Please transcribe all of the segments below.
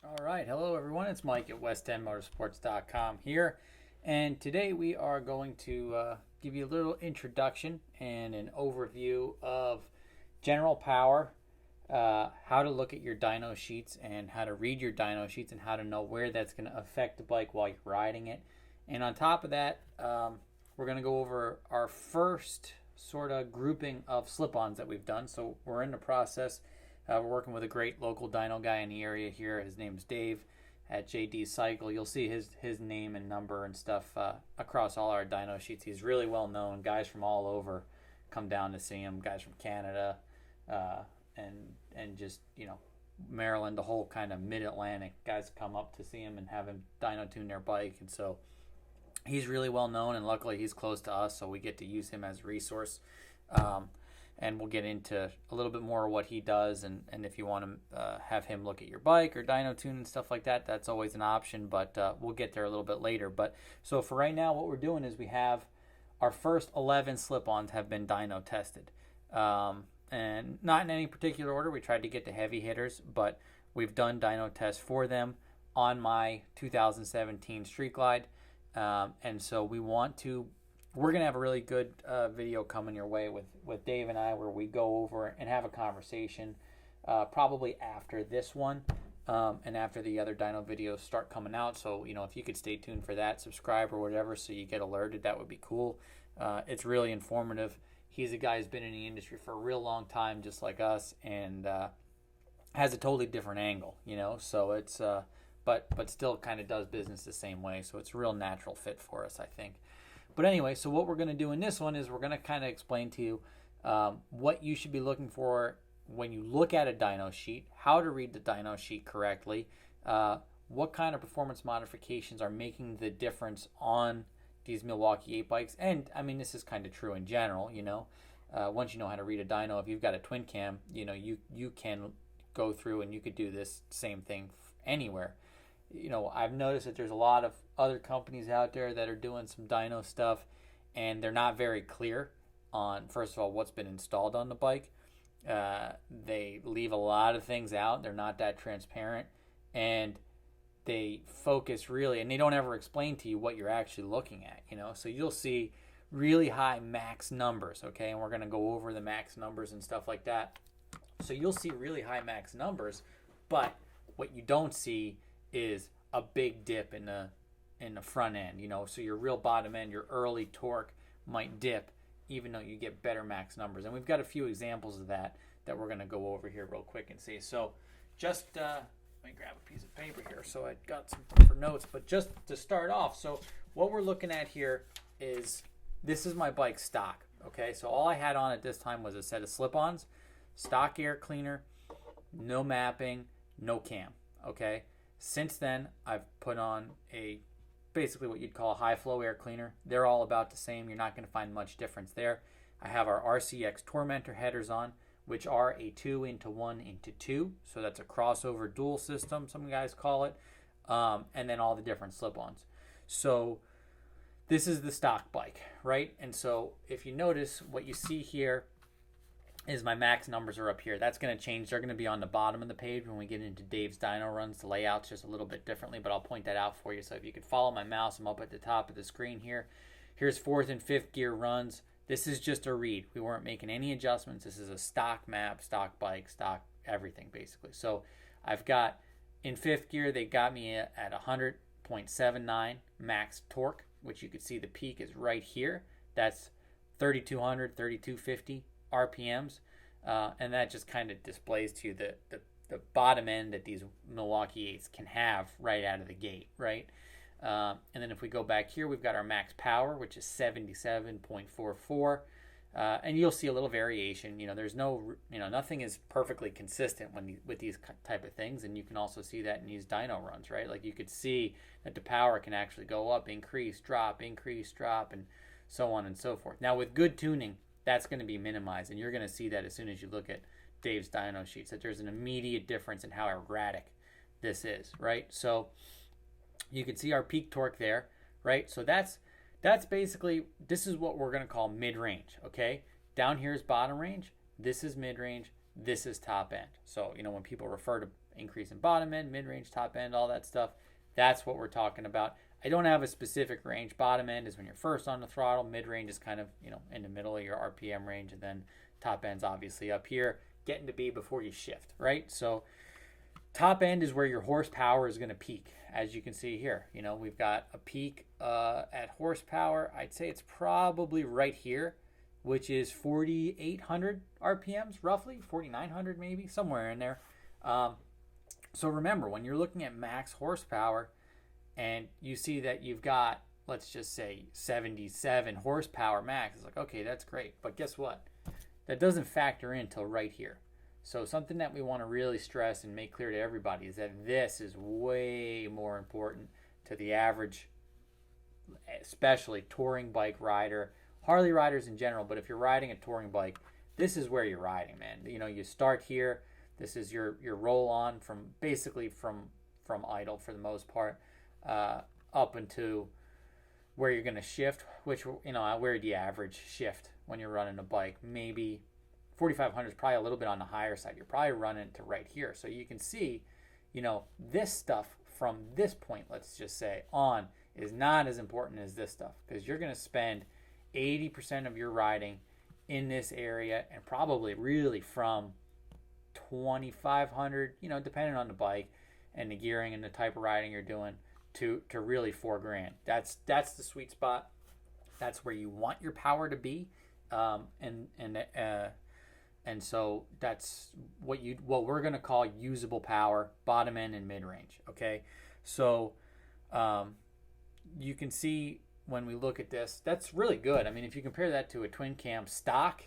All right, hello everyone. It's Mike at west10motorsports.com here, and today we are going to give you a little introduction and an overview of general power, how to look at your dyno sheets and how to read your dyno sheets and how to know where that's going to affect the bike while you're riding it. And on top of that, we're going to go over our first sort of grouping of slip-ons that we've done. So we're in the process. We're working with a great local dyno guy in the area here. His name's Dave at JD Cycle. You'll see his name and number and stuff across all our dyno sheets. He's really well known. Guys from all over come down to see him. Guys from Canada, uh, and just Maryland, the whole kind of mid-Atlantic guys come up to see him and have him dyno tune their bike. And so he's really well known, and luckily he's close to us, so we get to use him as a resource. And we'll get into a little bit more of what he does, and if you want to have him look at your bike or dyno tune and stuff like that, that's always an option, but we'll get there a little bit later. But so for right now, what we're doing is we have our first 11 slip-ons have been dyno tested, and not in any particular order. We tried to get the heavy hitters, but we've done dyno tests for them on my 2017 Street Glide. And so we're going to have a really good video coming your way with Dave and I, where we go over and have a conversation probably after this one, and after the other dyno videos start coming out. So if you could stay tuned for that, subscribe or whatever, so you get alerted, that would be cool. It's really informative. He's a guy who's been in the industry for a real long time, just like us, and has a totally different angle, so it's but still kind of does business the same way. So it's a real natural fit for us, I think. But anyway, so what we're going to do in this one is we're going to kind of explain to you what you should be looking for when you look at a dyno sheet, how to read the dyno sheet correctly, what kind of performance modifications are making the difference on these Milwaukee 8 bikes. And I mean, this is kind of true in general, once you know how to read a dyno, if you've got a twin cam, you can go through and you could do this same thing anywhere. I've noticed that there's a lot of other companies out there that are doing some dyno stuff, and they're not very clear on, first of all, what's been installed on the bike. They leave a lot of things out. They're not that transparent, and they focus really, and they don't ever explain to you what you're actually looking at, So you'll see really high max numbers, okay? And we're going to go over the max numbers and stuff like that. So you'll see really high max numbers, but what you don't see is a big dip in the front end, so your real bottom end, your early torque might dip, even though you get better max numbers. And we've got a few examples of that we're going to go over here real quick and see. So just let me grab a piece of paper here so I got some for notes. But just to start off, so what we're looking at here is, this is my bike stock, okay? So all I had on at this time was a set of slip-ons, stock air cleaner, no mapping, no cam, okay? Since then, I've put on basically what you'd call a high flow air cleaner. They're all about the same. You're not going to find much difference there. I have our RCX Tormentor headers on, which are a 2-into-1-into-2. So that's a crossover dual system, some guys call it. And then all the different slip-ons. So this is the stock bike, right? And so if you notice, what you see here is my max numbers are up here. That's going to change. They're going to be on the bottom of the page when we get into Dave's dyno runs. The layout's just a little bit differently, but I'll point that out for you. So if you could follow my mouse, I'm up at the top of the screen here. Here's 4th and 5th gear runs. This is just a read. We weren't making any adjustments. This is a stock map, stock bike, stock everything, basically. So I've got, in 5th gear, they got me at 100.79 max torque, which you can see the peak is right here. That's 3,200, 3,250 RPMs, and that just kind of displays to you the bottom end that these Milwaukee 8s can have right out of the gate, right? And then if we go back here, we've got our max power, which is 77.44, and you'll see a little variation. There's nothing is perfectly consistent with these type of things, and you can also see that in these dyno runs, right? Like you could see that the power can actually go up, increase, drop, and so on and so forth. Now with good tuning, that's going to be minimized, and you're going to see that as soon as you look at Dave's dyno sheets, that there's an immediate difference in how erratic this is, right? So you can see our peak torque there, right? So that's basically, this is what we're going to call mid-range, okay? Down here is bottom range, this is mid-range, this is top end. So when people refer to increase in bottom end, mid-range, top end, all that stuff. That's what we're talking about. I don't have a specific range. Bottom end is when you're first on the throttle. Mid-range is kind of, in the middle of your RPM range. And then top end's obviously up here, getting to be before you shift, right? So top end is where your horsepower is going to peak. As you can see here, we've got a peak at horsepower. I'd say it's probably right here, which is 4,800 RPMs, roughly 4,900 maybe, somewhere in there. So remember, when you're looking at max horsepower and you see that you've got, let's just say 77 horsepower max, it's like, okay, that's great. But guess what? That doesn't factor in till right here. So something that we want to really stress and make clear to everybody is that this is way more important to the average, especially touring bike rider, Harley riders in general. But if you're riding a touring bike, this is where you're riding, man. You start here. This is your roll on from basically from idle for the most part, up into where you're going to shift, which, where do you average shift when you're running a bike? Maybe 4,500 is probably a little bit on the higher side. You're probably running to right here. So you can see, this stuff from this point, let's just say, on is not as important as this stuff, because you're going to spend 80% of your riding in this area, and probably really from 2,500, depending on the bike and the gearing and the type of riding you're doing, to really $4,000. That's the sweet spot. That's where you want your power to be, and so that's what we're going to call usable power, bottom end and mid range. Okay, so you can see when we look at this, that's really good. I mean, if you compare that to a twin cam stock,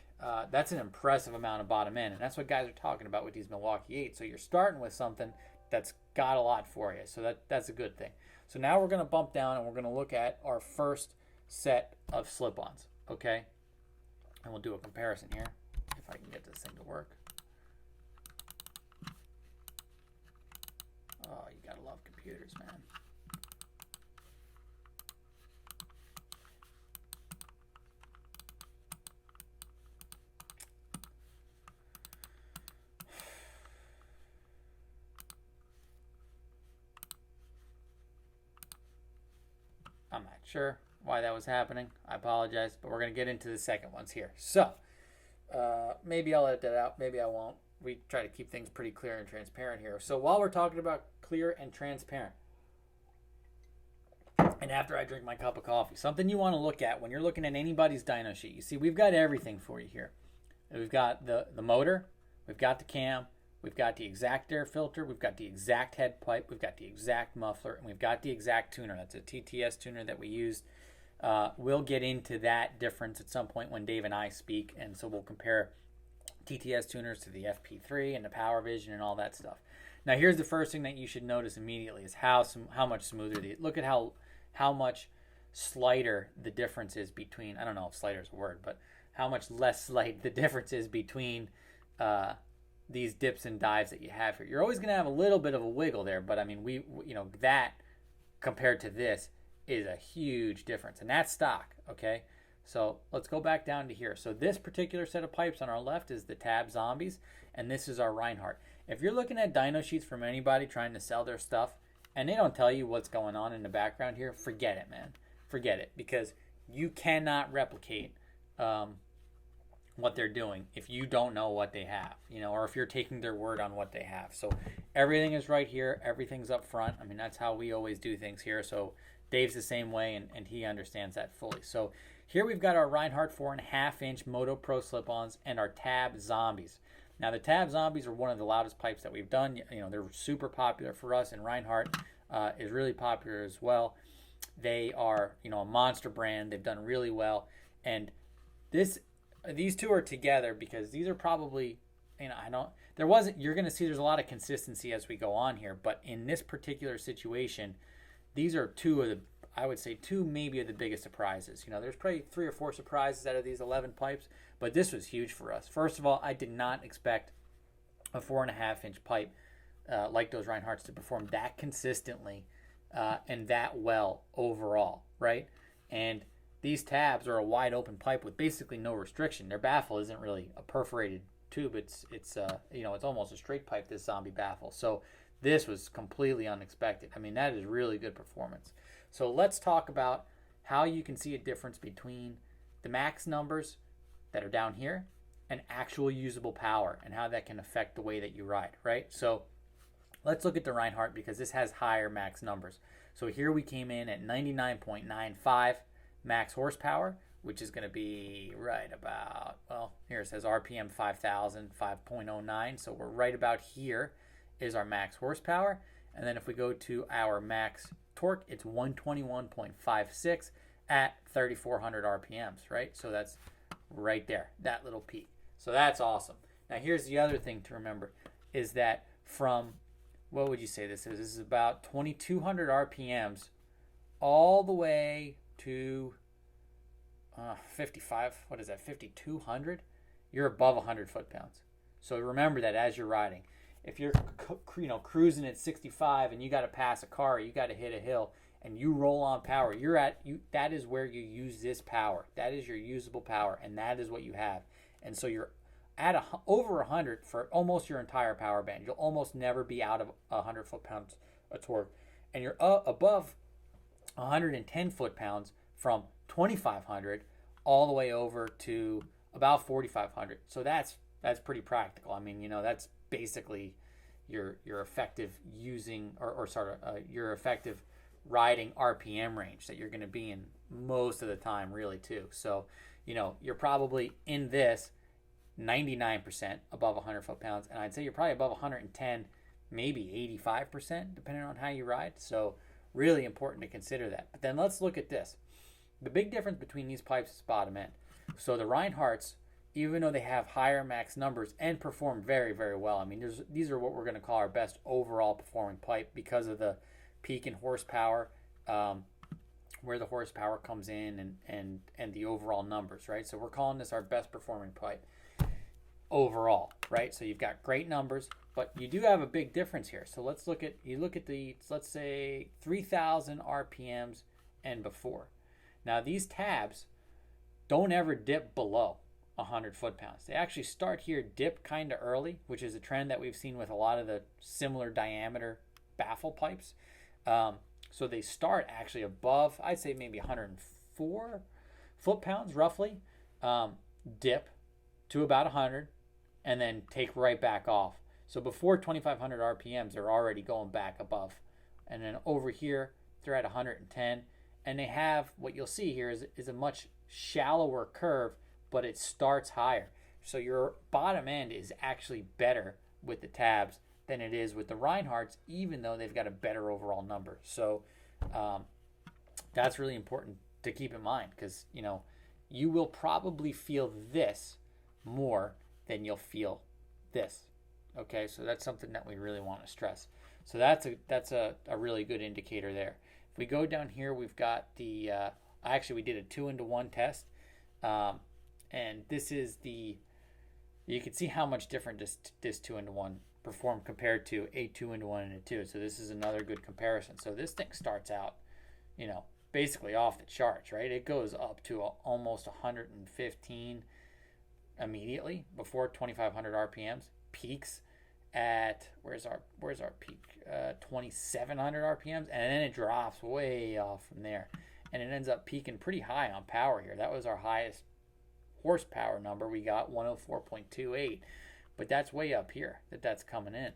that's an impressive amount of bottom end, and that's what guys are talking about with these Milwaukee 8. So you're starting with something that's got a lot for you. So that's a good thing. So now we're going to bump down and we're going to look at our first set of slip-ons, okay? And we'll do a comparison here, if I can get this thing to work. Oh, you gotta love computers, man. I'm not sure why that was happening. I apologize, but we're going to get into the second ones here. So, maybe I'll edit that out. Maybe I won't. We try to keep things pretty clear and transparent here. So while we're talking about clear and transparent, and after I drink my cup of coffee, something you want to look at when you're looking at anybody's dyno sheet. You see, we've got everything for you here. We've got the motor. We've got the cam. We've got the exact air filter. We've got the exact head pipe. We've got the exact muffler. And we've got the exact tuner. That's a TTS tuner that we used. We'll get into that difference at some point when Dave and I speak. And so we'll compare TTS tuners to the FP3 and the Power Vision and all that stuff. Now, here's the first thing that you should notice immediately is how much smoother look at how much slighter the difference is between, I don't know if slighter is a word, but how much less slight the difference is between these dips and dives that you have here. You're always going to have a little bit of a wiggle there, but I mean, that compared to this is a huge difference, and that's stock, okay? So let's go back down to here. So this particular set of pipes on our left is the Tab Zombies, and this is our Rinehart. If you're looking at dyno sheets from anybody trying to sell their stuff, and they don't tell you what's going on in the background here, forget it, man. Forget it, because you cannot replicate what they're doing if you don't know what they have, or if you're taking their word on what they have. So everything is right here. Everything's up front. I mean, that's how we always do things here. So Dave's the same way, and he understands that fully. So here we've got our Rinehart 4.5-inch Moto Pro slip-ons and our Tab Zombies. Now, the Tab Zombies are one of the loudest pipes that we've done. They're super popular for us, and Rinehart is really popular as well. They are, a monster brand. They've done really well. And these two are together because these are probably, you're going to see there's a lot of consistency as we go on here. But in this particular situation, these are two maybe of the biggest surprises. There's probably 3 or 4 surprises out of these 11 pipes, but this was huge for us. First of all, I did not expect a 4.5-inch pipe like those Rineharts to perform that consistently and that well overall, right? And these tabs are a wide open pipe with basically no restriction. Their baffle isn't really a perforated tube. It's you know, it's almost a straight pipe, this zombie baffle. So this was completely unexpected. I mean, that is really good performance. So let's talk about how you can see a difference between the max numbers that are down here and actual usable power, and how that can affect the way that you ride, right? So let's look at the Rinehart, because this has higher max numbers. So here we came in at 99.95 max horsepower, which is going to be right about, well, here it says RPM 5,000, 5.09. So we're right about here is our max horsepower. And then if we go to our max torque, it's 121.56 at 3,400 RPMs, right? So that's right there, that little peak. So that's awesome. Now here's the other thing to remember, is that from, what would you say this is? This is about 2,200 RPMs all the way to 55, what is that, 5,200? You're above 100 foot-pounds. So remember that as you're riding. If you're cruising at 65 and you got to pass a car, you got to hit a hill, and you roll on power, that is where you use this power. That is your usable power, and that is what you have. And so you're at over 100 for almost your entire power band. You'll almost never be out of 100 foot-pounds of torque. And you're above 110 foot-pounds from 2,500 all the way over to about 4,500. So that's pretty practical. I mean, you know, that's basically your effective using your effective riding RPM range that you're going to be in most of the time, really, too. So, you know, you're probably in this 99% above 100 foot-pounds, and I'd say you're probably above 110, maybe 85%, depending on how you ride. So really important to consider that. But then let's look at this. The big difference between these pipes is bottom end. So the Rineharts, even though they have higher max numbers and perform very, very well, I mean, these are what we're going to call our best overall performing pipe because of the peak in horsepower, where the horsepower comes in, and the overall numbers, right? So we're calling this our best performing pipe overall, right? So you've got great numbers, but you do have a big difference here. So let's look at the, let's say 3,000 RPMs and before. Now these tabs don't ever dip below 100 foot-pounds. They actually start here, dip kind of early, which is a trend that we've seen with a lot of the similar diameter baffle pipes. So they start actually above, I'd say maybe 104 foot-pounds roughly, dip to about 100, and then take right back off. So before 2,500 RPMs, they're already going back above. And then over here, they're at 110. And they have, what you'll see here is a much shallower curve, but it starts higher. So your bottom end is actually better with the tabs than it is with the Rineharts, even though they've got a better overall number. So that's really important to keep in mind, because, you know, you will probably feel this more than you'll feel this. Okay, so that's something that we really want to stress. So that's a really good indicator there. If we go down here, we've got the actually we did a 2-to-1 test, and this is you can see how much different this 2-to-1 performed compared to a 2-to-1 and a 2. So this is another good comparison. So this thing starts out, you know, basically off the charts, right? It goes up to almost 115 immediately before 2,500 RPMs, peaks at where's our peak, 2,700 RPMs, and then it drops way off from there, and it ends up peaking pretty high on power here. That was our highest horsepower number. We got 104.28, but that's way up here that's coming in.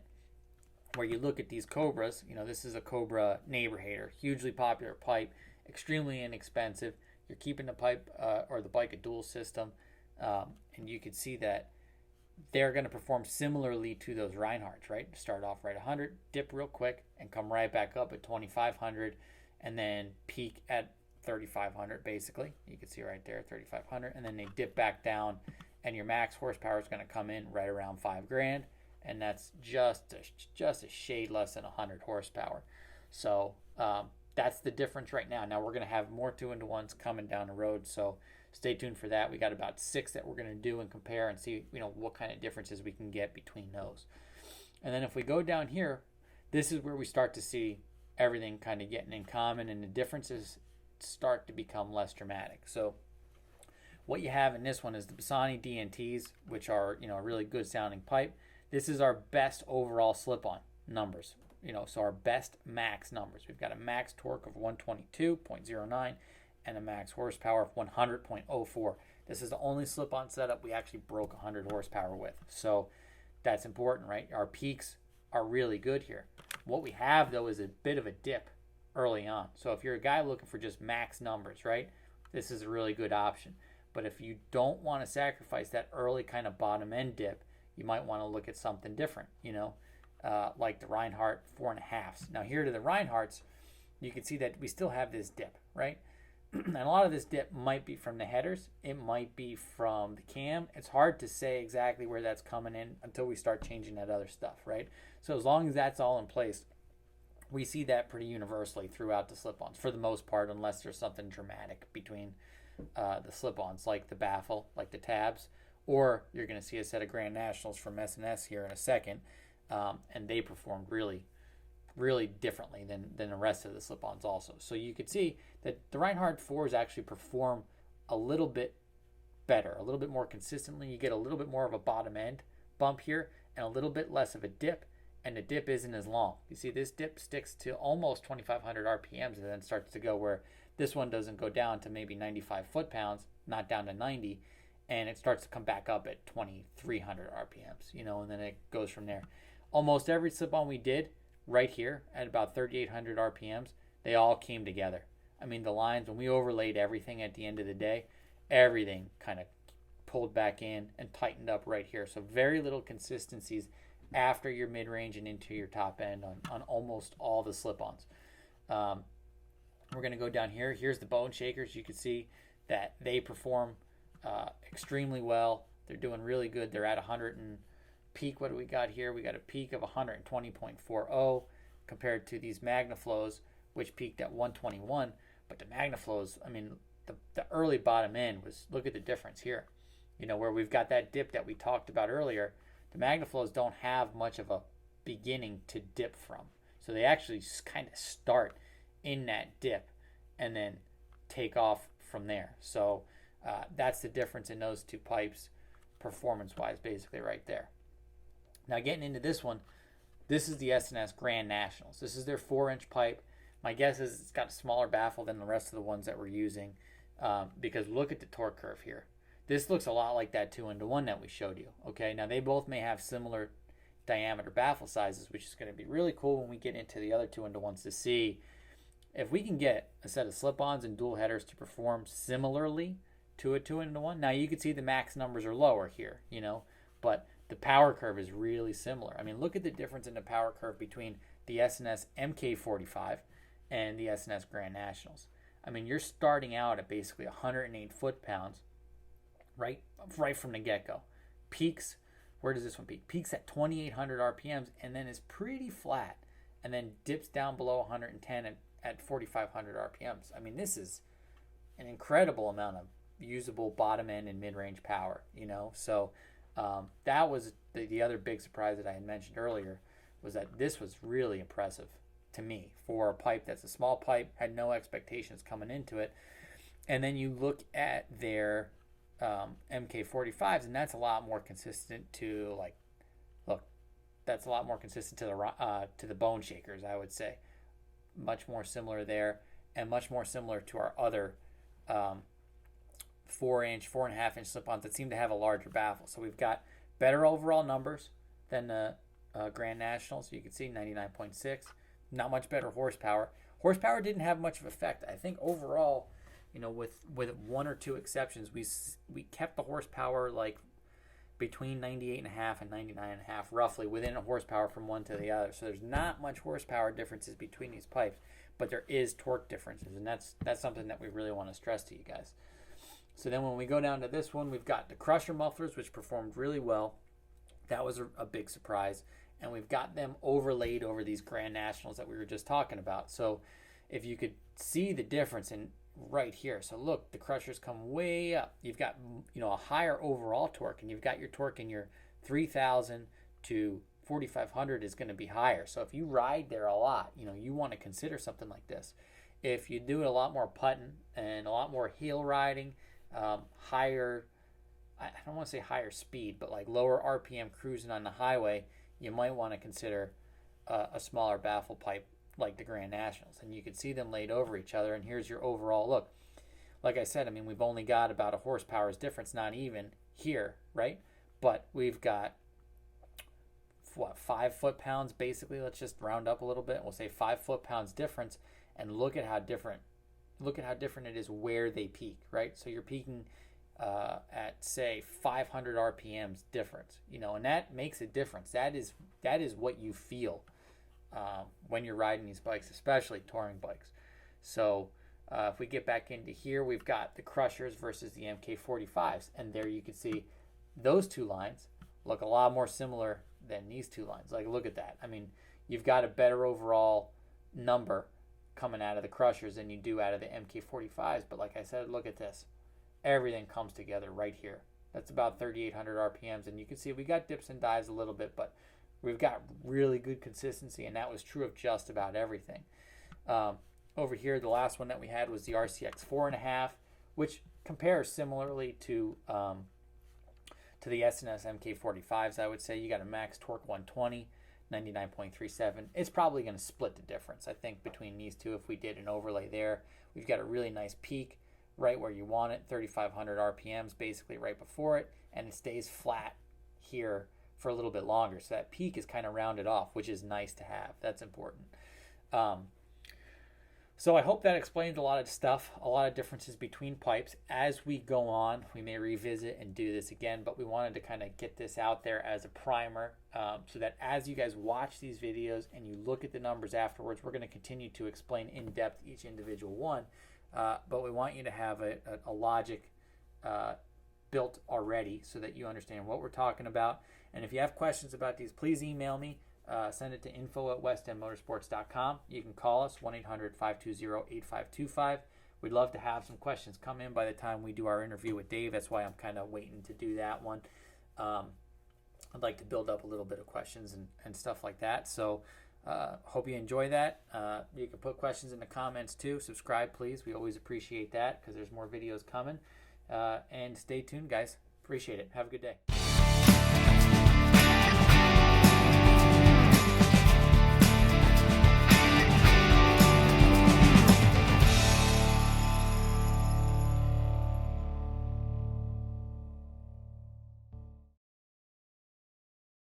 Where you look at these Cobras, you know, this is a Cobra neighbor hater, hugely popular pipe, extremely inexpensive. You're keeping the pipe or the bike a dual system, and you can see that they're going to perform similarly to those Rineharts, right? Start off right at 100, dip real quick, and come right back up at 2,500, and then peak at 3,500, basically. You can see right there, 3,500, and then they dip back down, and your max horsepower is going to come in right around $5,000, and that's just a shade less than 100 horsepower. So that's the difference right now. Now we're going to have more 2-to-1s coming down the road, so stay tuned for that. We got about 6 that we're going to do and compare and see, you know, what kind of differences we can get between those. And then if we go down here, this is where we start to see everything kind of getting in common, and the differences start to become less dramatic. So what you have in this one is the Bassani DNTs, which are, a really good sounding pipe. This is our best overall slip-on numbers, so our best max numbers. We've got a max torque of 122.09 and a max horsepower of 100.04. This is the only slip-on setup we actually broke 100 horsepower with. So that's important, right? Our peaks are really good here. What we have, though, is a bit of a dip early on. So if you're a guy looking for just max numbers, right, this is a really good option. But if you don't want to sacrifice that early kind of bottom end dip, you might want to look at something different, like the Rinehart 4.5s. Now here to the Rineharts, you can see that we still have this dip, right? And a lot of this dip might be from the headers. It might be from the cam. It's hard to say exactly where that's coming in until we start changing that other stuff, right? So as long as that's all in place, we see that pretty universally throughout the slip-ons for the most part, unless there's something dramatic between the slip-ons, like the baffle, like the tabs, or you're going to see a set of Grand Nationals from S&S here in a second, and they performed really, really differently than the rest of the slip-ons also. So you could see that the Rinehart 4s actually perform a little bit better, a little bit more consistently. You get a little bit more of a bottom end bump here and a little bit less of a dip, and the dip isn't as long. You see this dip sticks to almost 2,500 RPMs and then starts to go where this one doesn't go down to maybe 95 foot-pounds, not down to 90, and it starts to come back up at 2,300 RPMs, and then it goes from there. Almost every slip-on we did right here at about 3,800 RPMs, they all came together. I mean, the lines, when we overlaid everything at the end of the day, everything kind of pulled back in and tightened up right here. So very little consistencies after your mid-range and into your top end on almost all the slip-ons. We're going to go down here. Here's the Boneshakers. You can see that they perform extremely well. They're doing really good. They're at 100 and peak. What do we got here? We got a peak of 120.40 compared to these Magnaflows, which peaked at 121. But the Magnaflows, I mean, the early bottom end was, look at the difference here. Where we've got that dip that we talked about earlier, the Magnaflows don't have much of a beginning to dip from. So they actually kind of start in that dip and then take off from there. So that's the difference in those two pipes performance-wise, basically right there. Now getting into this one, this is the S&S Grand Nationals. This is their 4-inch pipe. My guess is it's got a smaller baffle than the rest of the ones that we're using, because look at the torque curve here. This looks a lot like that 2-into-1 that we showed you. Okay, now they both may have similar diameter baffle sizes, which is going to be really cool when we get into the other 2-into-1s to see if we can get a set of slip-ons and dual headers to perform similarly to a 2-into-1. Now you can see the max numbers are lower here, but the power curve is really similar. I mean, look at the difference in the power curve between the S&S MK45 and the S&S Grand Nationals. I mean, you're starting out at basically 108 foot-pounds right from the get-go. Peaks, where does this one peak? Peaks at 2,800 RPMs and then is pretty flat and then dips down below 110 at 4,500 RPMs. I mean, this is an incredible amount of usable bottom end and mid-range power, So that was the other big surprise that I had mentioned earlier, was that this was really impressive to me for a pipe that's a small pipe, had no expectations coming into it. And then you look at their MK45s, and that's a lot more consistent to that's a lot more consistent to the Boneshakers, I would say. Much more similar there, and much more similar to our other 4-inch, 4.5-inch slip-ons that seem to have a larger baffle. So we've got better overall numbers than the Grand Nationals. You can see 99.6. Not much better horsepower. Horsepower didn't have much of effect. I think overall, with one or two exceptions, we kept the horsepower like between 98.5 and 99.5, roughly within a horsepower from one to the other. So there's not much horsepower differences between these pipes, but there is torque differences, and that's something that we really want to stress to you guys. So then when we go down to this one, we've got the Crusher mufflers, which performed really well. That was a big surprise. And we've got them overlaid over these Grand Nationals that we were just talking about. So if you could see the difference in right here. So look, the Crushers come way up. You've got, a higher overall torque, and you've got your torque in your 3,000 to 4,500 is going to be higher. So if you ride there a lot, you want to consider something like this. If you do a lot more putting and a lot more heel riding higher, I don't want to say higher speed, but like lower RPM cruising on the highway, you might want to consider a smaller baffle pipe like the Grand Nationals. And you can see them laid over each other, and here's your overall look. Like I said, I mean, we've only got about a horsepower's difference, not even here, right? But we've got, what, 5 foot-pounds basically. Let's just round up a little bit. We'll say 5 foot-pounds difference, and look at how different it is where they peak, right? So you're peaking at, say, 500 RPMs difference, you know, and that makes a difference. That is what you feel when you're riding these bikes, especially touring bikes. So if we get back into here, we've got the Crushers versus the MK45s, and there you can see those two lines look a lot more similar than these two lines. Like, look at that. I mean, you've got a better overall number coming out of the Crushers than you do out of the MK45s, but like I said, look at this. Everything comes together right here. That's about 3,800 RPMs, and you can see we got dips and dives a little bit, but we've got really good consistency, and that was true of just about everything. Over here, the last one that we had was the RCX 4.5, which compares similarly to the S&S MK45s, I would say. You got a max torque 120, 99.37. It's probably going to split the difference, I think, between these two if we did an overlay there. We've got a really nice peak right where you want it, 3,500 RPMs basically right before it, and it stays flat here for a little bit longer. So that peak is kind of rounded off, which is nice to have. That's important. So I hope that explains a lot of stuff, a lot of differences between pipes. As we go on, we may revisit and do this again, but we wanted to kind of get this out there as a primer so that as you guys watch these videos and you look at the numbers afterwards, we're going to continue to explain in depth each individual one, but we want you to have a logic built already so that you understand what we're talking about. And if you have questions about these, please email me. Send it to info@westendmotorsports.com. You can call us, 1-800-520-8525. We'd love to have some questions come in by the time we do our interview with Dave. That's why I'm kind of waiting to do that one. I'd like to build up a little bit of questions and stuff like that. So hope you enjoy that. You can put questions in the comments too. Subscribe, please. We always appreciate that because there's more videos coming. And stay tuned, guys. Appreciate it. Have a good day.